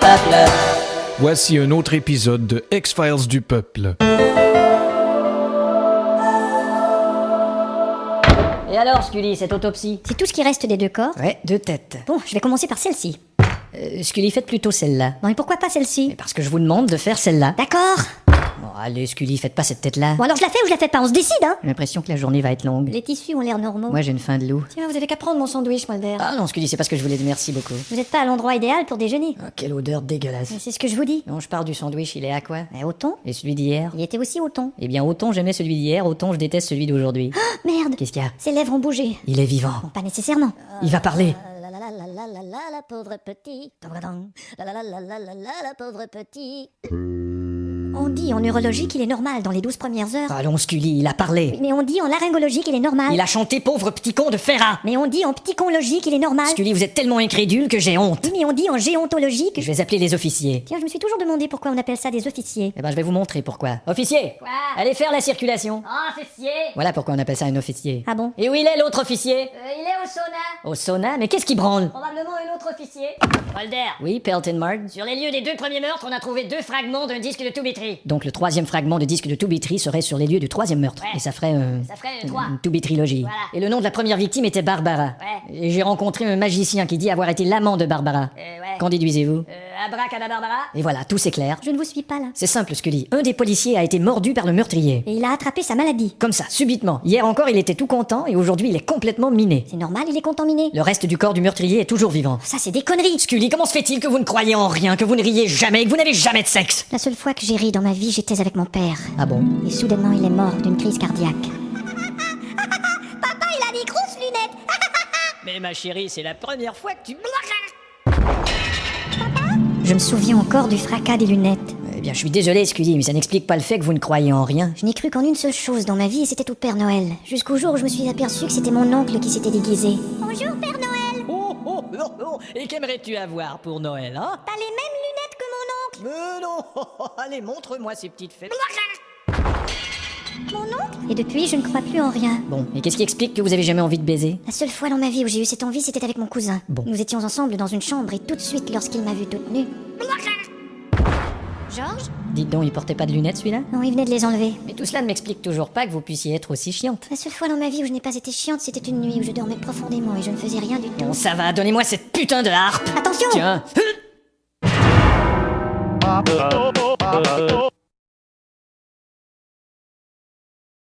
peuple. Voici un autre épisode de X-Files du peuple. Et alors, Scully, cette autopsie? C'est tout ce qui reste des deux corps. Ouais, 2 têtes. Bon, je vais commencer par celle-ci. Scully, faites plutôt celle-là. Non, et pourquoi pas celle-ci? Mais parce que je vous demande de faire celle-là. D'accord. Bon, allez, Scully, faites pas cette tête-là. Bon, alors je la fais ou je la fais pas? On se décide, hein? J'ai l'impression que la journée va être longue. Les tissus ont l'air normaux. Moi, j'ai une faim de loup. Tiens, vous avez qu'à prendre mon sandwich, Mulder. Ah non, Scully, c'est pas ce que je voulais dire, merci beaucoup. Vous n'êtes pas à l'endroit idéal pour déjeuner. Ah, quelle odeur dégueulasse. Mais c'est ce que je vous dis. Non, je pars du sandwich, il est à quoi? Au thon? Et celui d'hier? Il était aussi au thon. Eh bien, autant j'aimais celui d'hier, autant je déteste celui d'aujourd'hui. Merde. Qu'est-ce qu'il y a? Ses lèvres ont bougé. Il est vivant. Bon, pas nécessairement. Il va parler. La pauvre petit. La pauvre petit. On dit en neurologie qu'il est normal dans les 12 premières heures. Allons, Scully, il a parlé. Mais on dit en laryngologie qu'il est normal. Il a chanté pauvre petit con de Ferrat. Mais on dit en ptychologie qu'il est normal. Scully, vous êtes tellement incrédule que j'ai honte. Oui, mais on dit en géontologie que... Je vais appeler les officiers. Tiens, je me suis toujours demandé pourquoi on appelle ça des officiers. Eh ben, je vais vous montrer pourquoi. Officier! Quoi? Allez faire la circulation. Officier? Voilà pourquoi on appelle ça un officier. Ah bon? Et où il est l'autre officier? Il est au sauna. Au sauna? Mais qu'est-ce qui branle? Probablement un autre officier. Mulder. Oui, Pelton Marg. Sur les lieux des 2 premiers meurtres, on a trouvé 2 fragments d'un disque de Toubitry. Donc le 3e fragment de disque de Toubitry serait sur les lieux du 3e meurtre. Ouais. Et ça ferait Ça ferait 3. une Toubitrylogie. Voilà. Et le nom de la première victime était Barbara. Ouais. Et j'ai rencontré un magicien qui dit avoir été l'amant de Barbara. Ouais. Qu'en déduisez-vous? Abracadabarbara. Et voilà, tout s'éclaire. Je ne vous suis pas là. C'est simple, Scully. Un des policiers a été mordu par le meurtrier. Et il a attrapé sa maladie. Comme ça, subitement. Hier encore, il était tout content et aujourd'hui, il est complètement miné. C'est normal, il est contaminé. Le reste du corps du meurtrier est toujours vivant. Ça, c'est des conneries. Scully, comment se fait-il que vous ne croyez en rien, que vous ne riez jamais, que vous n'avez jamais de sexe? La seule fois que j'ai ri dans ma vie, j'étais avec mon père. Ah bon? Et soudainement, il est mort d'une crise cardiaque. Papa, il a des grosses lunettes. Mais ma chérie, c'est la première fois que tu... Je me souviens encore du fracas des lunettes. Eh bien, je suis désolé, Scully, mais ça n'explique pas le fait que vous ne croyez en rien. Je n'ai cru qu'en une seule chose dans ma vie et c'était au Père Noël. Jusqu'au jour où je me suis aperçu que c'était mon oncle qui s'était déguisé. Bonjour Père Noël. Oh, et qu'aimerais-tu avoir pour Noël, hein? T'as les mêmes lunettes que mon oncle. Mais non. Allez, montre-moi ces petites fêtes. Mon oncle? Et depuis, je ne crois plus en rien. Bon, et qu'est-ce qui explique que vous avez jamais envie de baiser? La seule fois dans ma vie où j'ai eu cette envie, c'était avec mon cousin. Bon. Nous étions ensemble dans une chambre et tout de suite, lorsqu'il m'a vue toute nue... Georges? Dites donc, il portait pas de lunettes, celui-là? Non, il venait de les enlever. Mais tout cela ne m'explique toujours pas que vous puissiez être aussi chiante. La seule fois dans ma vie où je n'ai pas été chiante, c'était une nuit où je dormais profondément et je ne faisais rien du tout. Bon, ça va, donnez-moi cette putain de harpe. Attention! Tiens.